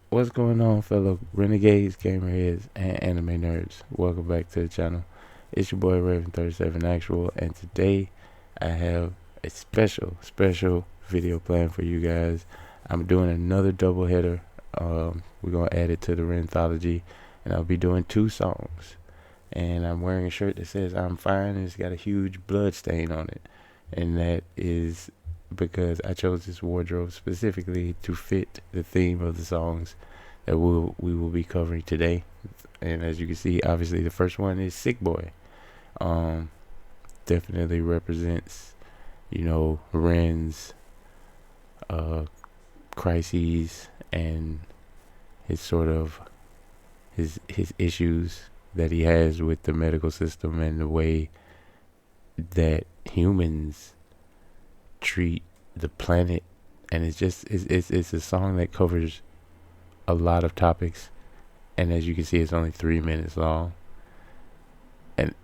What's going on, fellow renegades, gamerheads, and anime nerds? Welcome back to the channel. It's your boy Raven37 Actual, and today I have a special video plan for you guys. I'm doing another double header. We're gonna add it to the Renthology, and I'll be doing two songs. And I'm wearing a shirt that says "I'm fine," and it's got a huge blood stain on it, and that is because I chose this wardrobe specifically to fit the theme of the songs that we will be covering today. And as you can see, obviously the first one is Sick Boi. Definitely represents, Ren's crises and his sort of his issues that he has with the medical system and the way that humans treat the planet. And it's a song that covers a lot of topics, and as you can see, it's only 3 minutes long, and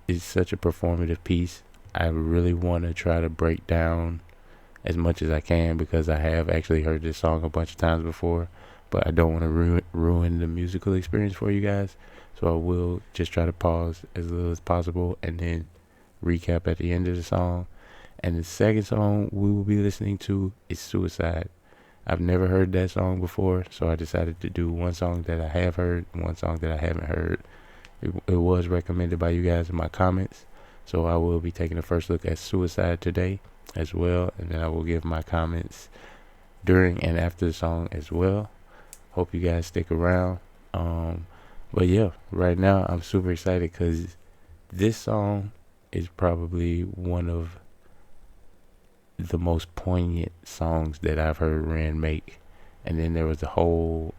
it's such a performative piece. I really want to try to break down as much as I can, because I have actually heard this song a bunch of times before, but I don't want to ruin the musical experience for you guys. So I will just try to pause as little as possible and then recap at the end of the song. And the second song we will be listening to is Suicide. I've never heard that song before, so I decided to do one song that I have heard and one song that I haven't heard. It was recommended by you guys in my comments, so I will be taking a first look at Suicide today as well, and then I will give my comments during and after the song as well. Hope you guys stick around. But yeah, right now I'm super excited because this song is probably one of the most poignant songs that I've heard Ren make. And then there was the whole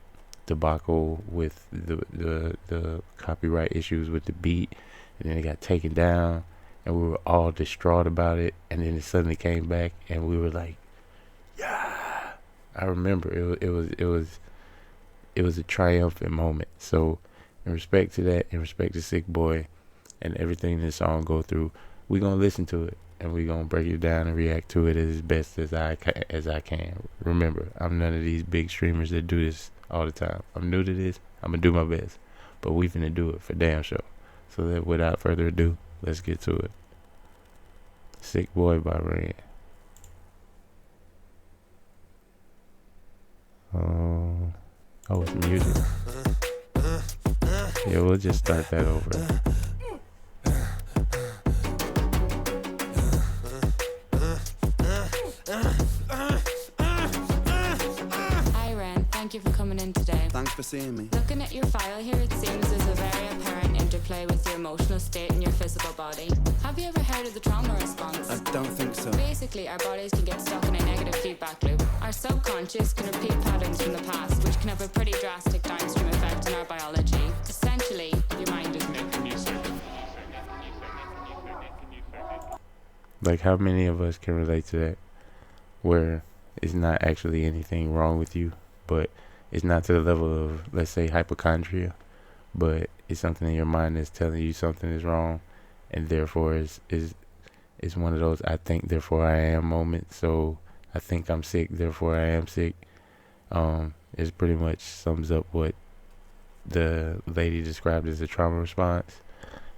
debacle with the copyright issues with the beat, and then it got taken down, and we were all distraught about it. And then it suddenly came back, and we were like, "Yeah!" I remember it was a triumphant moment. So, in respect to that, in respect to Sick Boi and everything this song go through, we're gonna listen to it, and we're gonna break it down and react to it as best as I can. Remember, I'm none of these big streamers that do this all the time. I'm new to this. I'm gonna do my best, but we finna do it for damn sure. So that without further ado, let's get to it. Sick Boi by Ren. Oh, it's music. Yeah, we'll just start that over. Hi Ren, thank you for coming in today. Thanks for seeing me. Looking at your file here, it seems there's a very apparent interplay with your emotional state and your physical body. Have you ever heard of the trauma response? I don't think so. Basically, our bodies can get stuck in a negative feedback loop. Our subconscious can repeat patterns from the past, which can have a pretty drastic downstream effect on our biology. Essentially, your mind is making you sick. Like, how many of us can relate to that, where it's not actually anything wrong with you, but it's not to the level of, let's say, hypochondria, but it's something in your mind that's telling you something is wrong, and therefore is one of those "I think therefore I am" moments. So I think I'm sick, therefore I am sick. It pretty much sums up what the lady described as a trauma response.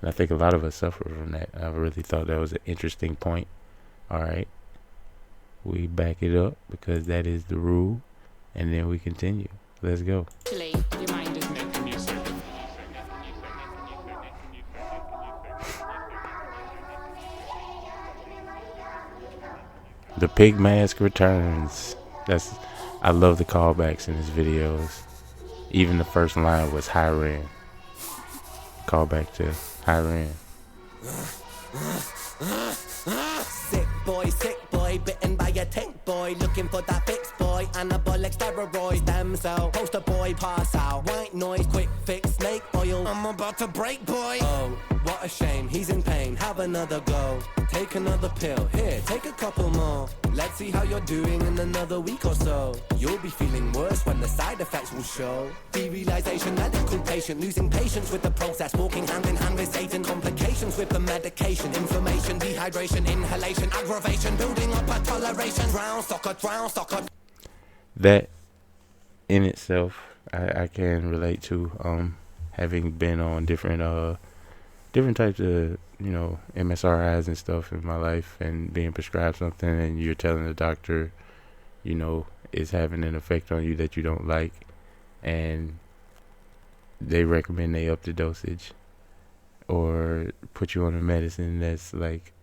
And I think a lot of us suffer from that. I really thought that was an interesting point. Alright, we back it up because that is the rule, and then we continue. Let's go. Actually, your mind is making you sick. The pig mask returns. I love the callbacks in his videos. Even the first line was "Hi Ren." Callback to "Hi Ren." Sick boy, bitten by a tick boy, looking for that fix boy, anabolic steroids, damn cell, poster boy, pass out, white noise, quick fix, snake oil, I'm about to break boy. Oh, what a shame, he's in pain, have another go, take another pill, here, take a couple more, let's see how you're doing in another week or so, you'll be feeling worse when the side effects will show, derealization, medical patient, losing patience with the process, walking hand in hand with Satan, complications with the medication, inflammation, dehydration, inhalation, aggravation, building up a toleration, drown, soccer. That in itself, I can relate to having been on different types of MSRIs and stuff in my life, and being prescribed something, and you're telling the doctor, it's having an effect on you that you don't like, and they recommend they up the dosage or put you on a medicine that's like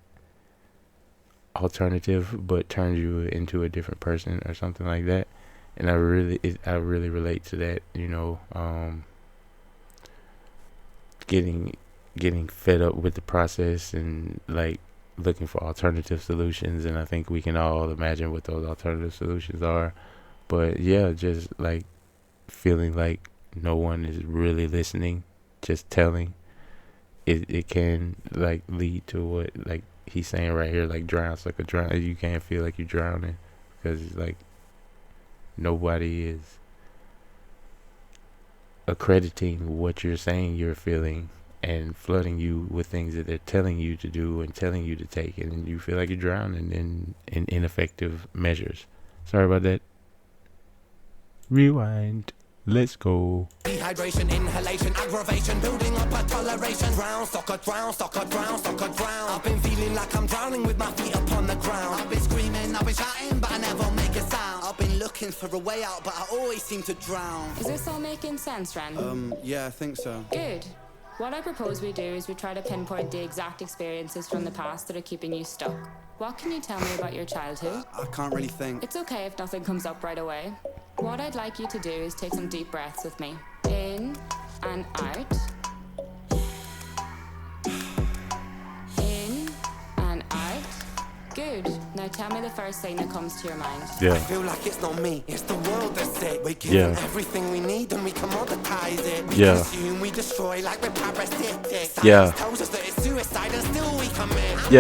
alternative but turns you into a different person or something like that. And I really relate to that, getting fed up with the process and like looking for alternative solutions. And I think we can all imagine what those alternative solutions are. But yeah, just like feeling like no one is really listening, just telling. It can like lead to what like he's saying right here, like drown, like a drown. You can't feel like you're drowning because it's like nobody is accrediting what you're saying you're feeling and flooding you with things that they're telling you to do and telling you to take, and you feel like you're drowning in ineffective measures. Sorry about that. Rewind. Let's go. Dehydration, inhalation, aggravation, building up a toleration. Drown, sucker, drown, sucker, drown, sucker, drown. I've been feeling like I'm drowning with my feet upon the ground. I've been screaming, I've been shouting, but I never make a sound. I've been looking for a way out, but I always seem to drown. Is this all making sense, Ren? Yeah, I think so. Good. What I propose we do is we try to pinpoint the exact experiences from the past that are keeping you stuck. What can you tell me about your childhood? I can't really think. It's okay if nothing comes up right away. What I'd like you to do is take some deep breaths with me. In and out. In and out. Good. Now tell me the first thing that comes to your mind. Yeah. I feel like it's not me, it's the world that's it. We're given everything we need and we commoditize it. We consume, we destroy like we're parasitic. Science tells us that it's suicide and still we commit.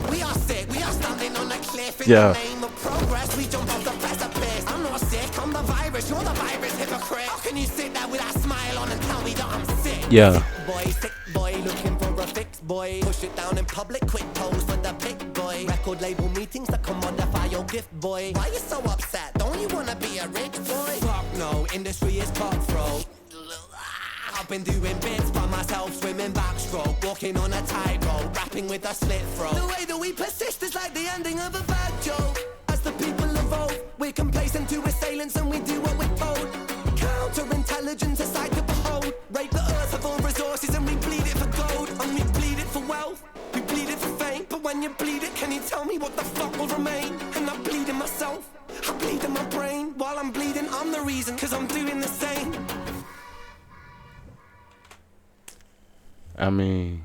We are sick, we are standing on a cliff. In the name of progress, we jump off the precipice. I'm not sick, I'm the virus, you're the virus, hypocrite. How can you sit there with that smile on and tell me that I'm sick? Sick boy, looking for a fix, boy. Push it down in public, quick pose for the pick, boy. Record label meetings that commodify your gift, boy. Why you so upset? Don't you wanna be a rich boy? Fuck no, industry is cutthroat. I've been doing bits by myself, swimming backstroke, walking on a tightrope, rapping with a slit throat. The way that we persist is like the ending of a bad joke. As the people evolve, we're complacent to assailants and we do what we're told. Counterintelligence, a sight to behold. Rape the earth of all resources and we bleed it for gold. And we bleed it for wealth, we bleed it for fame. But when you bleed it, can you tell me what the fuck will remain? And I bleed in myself, I bleed in my brain. While I'm bleeding, I'm the reason, cause I'm doing the same. I mean,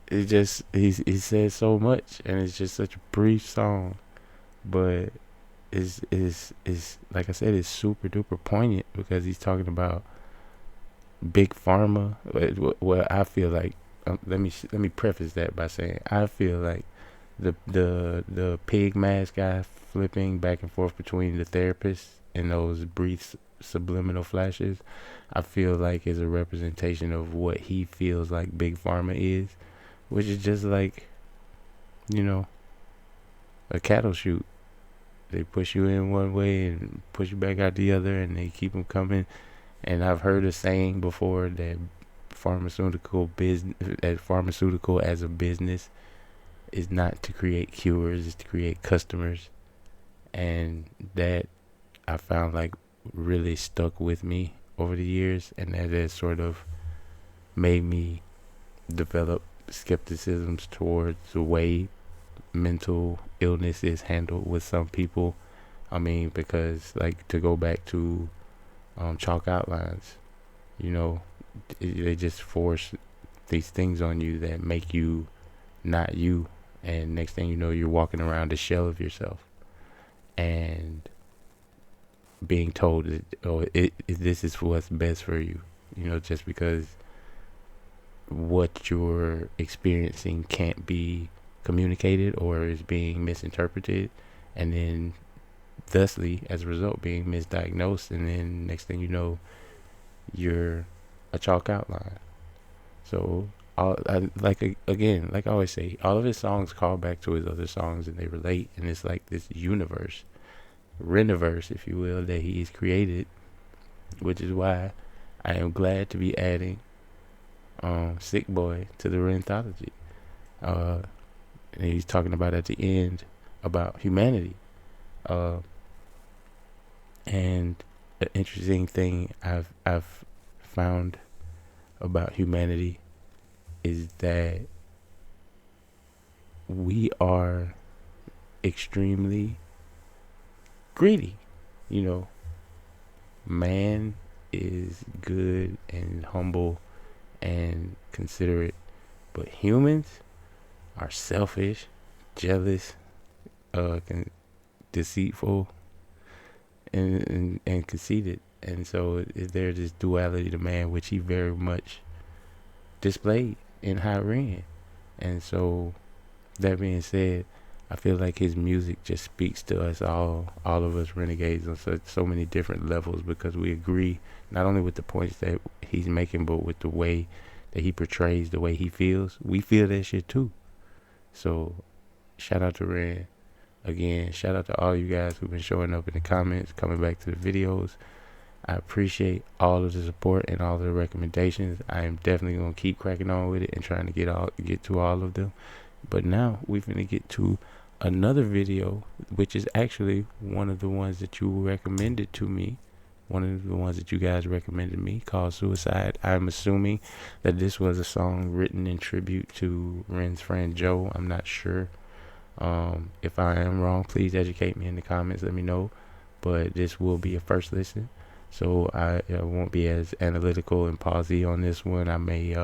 it just he says so much, and it's just such a brief song, but is like I said, it's super duper poignant because he's talking about big pharma. Well, I feel like let me preface that by saying I feel like the pig mask guy flipping back and forth between the therapist and those brief subliminal flashes, I feel like is a representation of what he feels like big pharma is, which is just like, a cattle chute. They push you in one way and push you back out the other, and they keep them coming. And I've heard a saying before that pharmaceutical as a business is not to create cures, it's to create customers. And that I found like really stuck with me over the years, and that has sort of made me develop skepticisms towards the way mental illness is handled with some people. I mean, because like to go back to chalk outlines, they just force these things on you that make you not you, and next thing you know, you're walking around a shell of yourself and being told that this is what's best for you, just because what you're experiencing can't be communicated or is being misinterpreted, and then thusly as a result being misdiagnosed, and then next thing you know you're a chalk outline. So like I always say, all of his songs call back to his other songs and they relate, and it's like this universe, Reniverse if you will, that he's created which is why I am glad to be adding Sick Boi to the Renthology. And he's talking about at the end about humanity. And an interesting thing I've found about humanity is that we are extremely greedy. You know, man is good and humble and considerate, but humans are selfish, jealous, deceitful, and conceited. And so there's this duality to man, which he very much displayed in High Ren. And so, that being said, I feel like his music just speaks to us all of us renegades on so many different levels, because we agree not only with the points that he's making, but with the way that he portrays, the way he feels. We feel that shit too. So, shout out to Ren. Again, shout out to all you guys who've been showing up in the comments, coming back to the videos. I appreciate all of the support and all of the recommendations. I am definitely going to keep cracking on with it and trying to get to all of them. But now we're going to get to another video, which is actually one of the ones that you recommended to me. One of the ones that you guys recommended me, called Suicide. I'm assuming that this was a song written in tribute to Ren's friend Joe. I'm not sure. If I am wrong, please educate me in the comments. Let me know. But this will be a first listen, so I won't be as analytical and pausey on this one. I may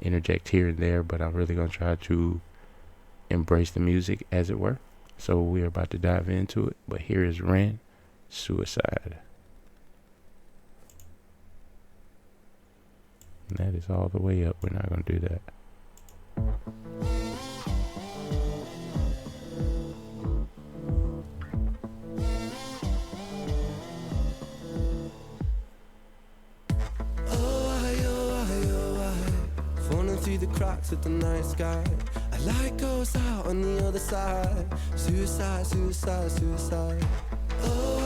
interject here and there, but I'm really going to try to embrace the music, as it were. So we're about to dive into it. But here is Ren, Suicide. And that is all the way up. We're not going to do that. Through the cracks of the night sky, a light goes out on the other side. Suicide, suicide, suicide. Oh,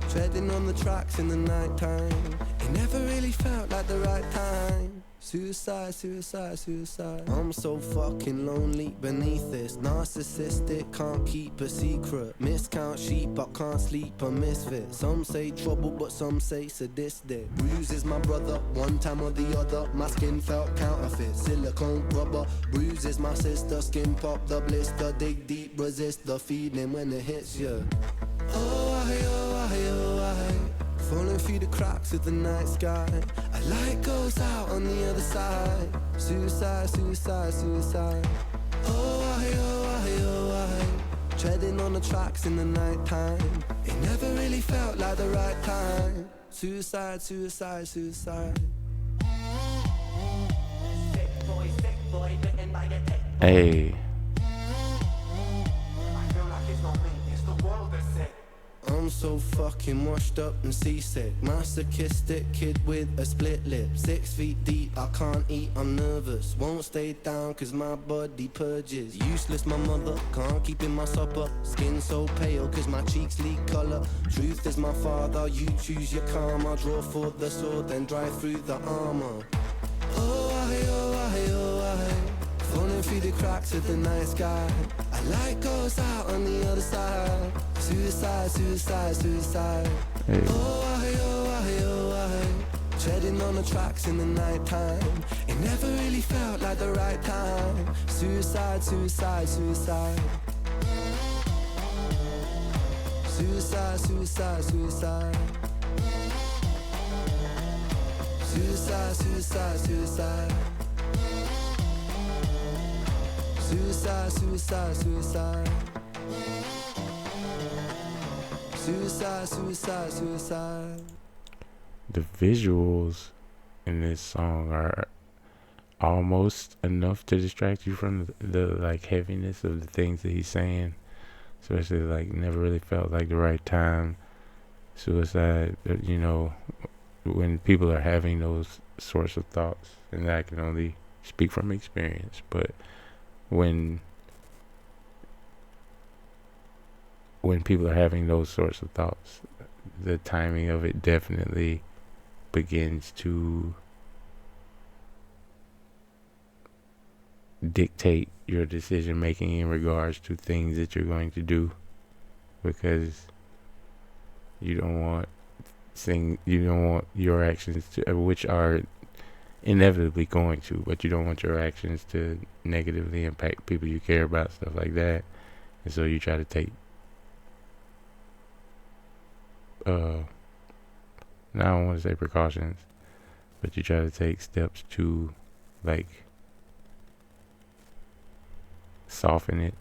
treading on the tracks in the night time. It never really felt like the right time. Suicide, suicide, suicide. I'm so fucking lonely beneath this. Narcissistic, can't keep a secret. Miscount sheep, I can't sleep, a misfit. Some say trouble, but some say sadistic. Bruises my brother, one time or the other. My skin felt counterfeit, silicone rubber. Bruises my sister, skin pop the blister. Dig deep, resist the feeling when it hits you. Oh, falling through the cracks of the night sky. A light goes out on the other side. Suicide, suicide, suicide. Treading on the tracks in the night time. It never really felt like the right time. Suicide, suicide, suicide. Sick boy, bitten by a tick. Hey. I'm so fucking washed up and seasick. Masochistic kid with a split lip. 6 feet deep, I can't eat, I'm nervous. Won't stay down cause my body purges. Useless my mother, can't keep in my supper. Skin so pale cause my cheeks leak colour. Truth is my father, you choose your karma. Draw for the sword, then drive through the armor. Falling through the cracks of the night sky. A light goes out on the other side. Suicide, suicide, suicide. Hey. Treading on the tracks in the night time. It never really felt like the right time. Suicide, suicide, suicide. Suicide, suicide, suicide. Suicide, suicide, suicide. Suicide, suicide, suicide. Suicide, suicide, suicide. The visuals in this song are almost enough to distract you from the like heaviness of the things that he's saying. Especially like never really felt like the right time. Suicide, you know, when people are having those sorts of thoughts, and I can only speak from experience, but when people are having those sorts of thoughts, the timing of it definitely begins to dictate your decision making in regards to things that you're going to do, because you don't want your actions to, which are inevitably going to, but you don't want your actions to negatively impact people you care about, stuff like that. And so you try to take now I don't want to say precautions, but you try to take steps to like soften it,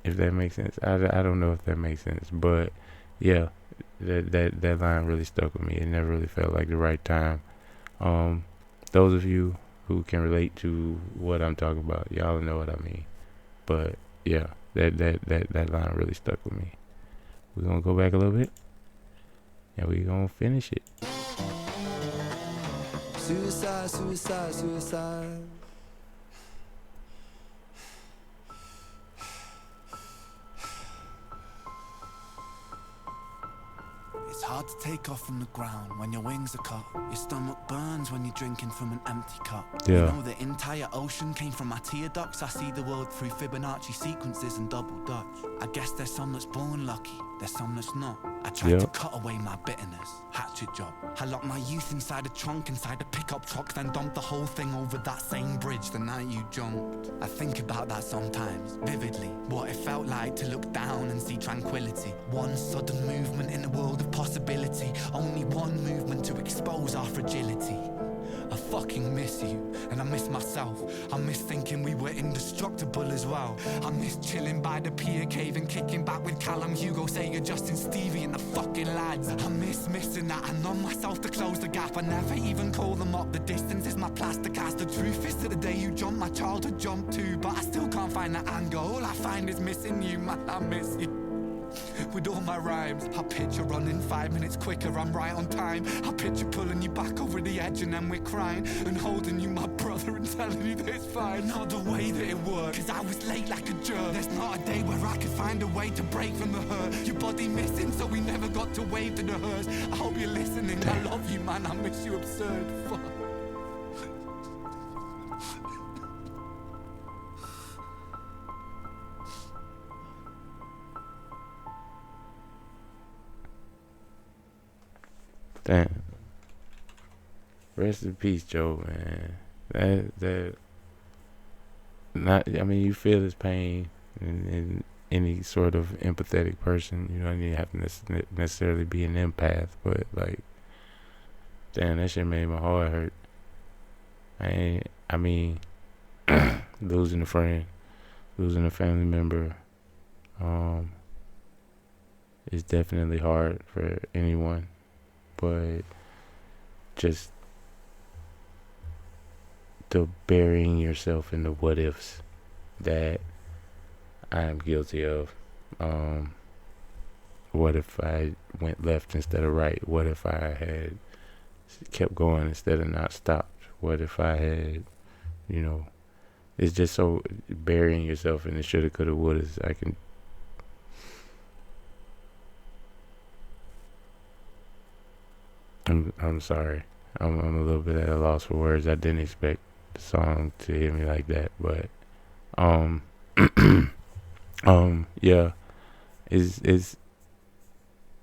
if that makes sense. I don't know if that makes sense, but yeah, that line really stuck with me. It never really felt like the right time. Those of you who can relate to what I'm talking about, y'all know what I mean. But yeah, that line really stuck with me. We're gonna go back a little bit and we're gonna finish it. Suicide, suicide, suicide. It's hard to take off from the ground when your wings are cut. Your stomach burns when you're drinking from an empty cup. Yeah. You know the entire ocean came from my tear ducts. I see the world through Fibonacci sequences and double Dutch. I guess there's some that's born lucky, there's some that's not. I tried to cut away my bitterness, hatchet job. I locked my youth inside a trunk, inside a pickup truck, then dumped the whole thing over that same bridge the night you jumped. I think about that sometimes, vividly. What it felt like to look down and see tranquility. One sudden movement in a world of possibility. Only one movement to expose our fragility. I fucking miss you, and I miss myself. I miss thinking we were indestructible as well. I miss chilling by the pier cave and kicking back with Callum, Hugo, Sager, Justin, Stevie and the fucking lads. I miss missing that. I numb myself to close the gap. I never even call them up. The distance is my plaster cast. The truth is to the day you jumped, my childhood jumped too. But I still can't find that anger. All I find is missing you, man, I miss you. With all my rhymes, I picture running 5 minutes quicker, I'm right on time. I picture pulling you back over the edge and then we're crying, and holding you, my brother, and telling you that it's fine. Not the way that it worked, cause I was late like a jerk. There's not a day where I could find a way to break from the hurt. Your body missing, so we never got to wave to the hearse. I hope you're listening, I love you, man, I miss you absurd. Fuck. Damn. Rest in peace, Joe, man. I mean, you feel his pain, and any sort of empathetic person, you don't even have to necessarily be an empath, but like, damn, that shit made my heart hurt. I mean, losing a friend, losing a family member, is definitely hard for anyone. But just the burying yourself in the what ifs that I am guilty of. What if I went left instead of right? What if I had kept going instead of not stopped? What if I had, it's just so burying yourself in the shoulda, coulda, wouldas. I'm sorry. I'm a little bit at a loss for words. I didn't expect the song to hit me like that, but yeah, it's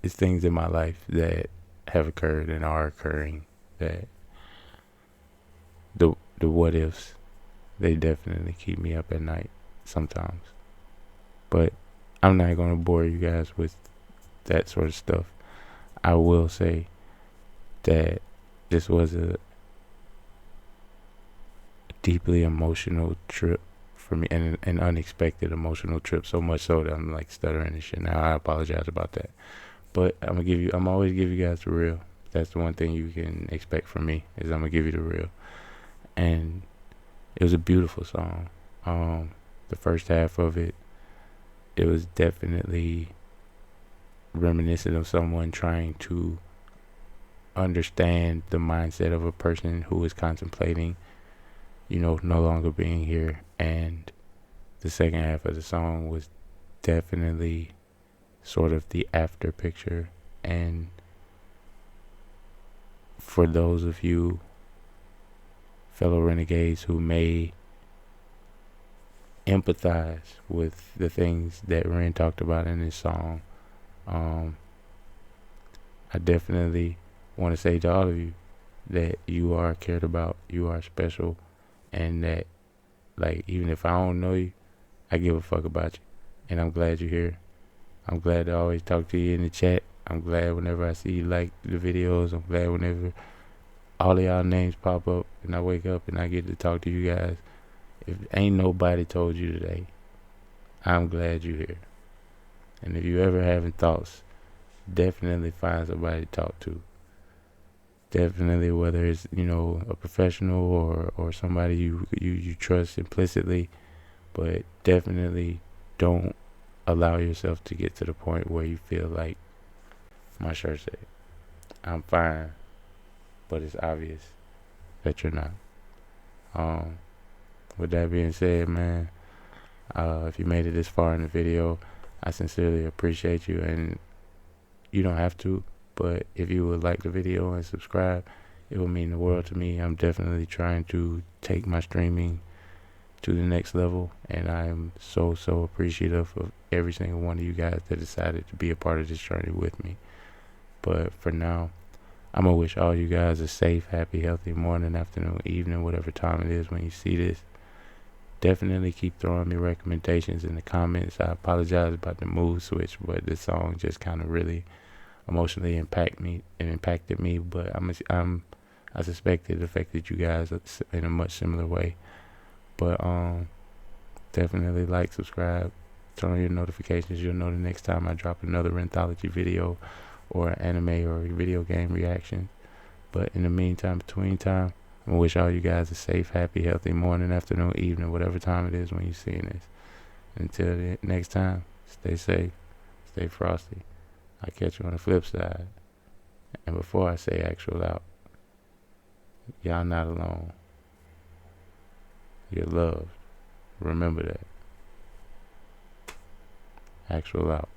things in my life that have occurred and are occurring that the what ifs, they definitely keep me up at night sometimes. But I'm not gonna bore you guys with that sort of stuff. I will say that this was a deeply emotional trip for me, and an unexpected emotional trip, so much so that I'm like stuttering and shit now. I apologize about that, but I'm always give you guys the real. That's the one thing you can expect from me, is I'm gonna give you the real. And it was a beautiful song. The first half of it was definitely reminiscent of someone trying to understand the mindset of a person who is contemplating, no longer being here. And the second half of the song was definitely sort of the after picture and for those of you fellow renegades who may empathize with the things that Ren talked about in this song, I definitely want to say to all of you that you are cared about, you are special, and that, like, even if I don't know you, I give a fuck about you, and I'm glad you're here. I'm glad to always talk to you in the chat. I'm glad whenever I see you like the videos. I'm glad whenever all of y'all names pop up and I wake up and I get to talk to you guys. If ain't nobody told you today, I'm glad you're here. And if you ever having thoughts, definitely find somebody to talk to. Definitely, whether it's, you know, a professional or somebody you trust implicitly, but definitely don't allow yourself to get to the point where you feel like my shirt said, I'm fine, but it's obvious that you're not. With that being said, man, if you made it this far in the video, I sincerely appreciate you, and you don't have to, but if you would like the video and subscribe, it would mean the world to me. I'm definitely trying to take my streaming to the next level, and I am so appreciative of every single one of you guys that decided to be a part of this journey with me. But for now, I'm gonna wish all you guys a safe, happy, healthy morning, afternoon, evening, whatever time it is when you see this. Definitely keep throwing me recommendations in the comments. I apologize about the mood switch, but this song just kind of really emotionally impacted me, but I suspect it affected you guys in a much similar way. But definitely like, subscribe, turn on your notifications. You'll know the next time I drop another anthology video or an anime or a video game reaction. But in the meantime, between time, I'm gonna wish all you guys a safe, happy, healthy morning, afternoon, evening, whatever time it is when you're seeing this. Until the next time, stay safe, stay frosty. I'll catch you on the flip side. And before I say actual out, y'all not alone. You're loved. Remember that. Actual out.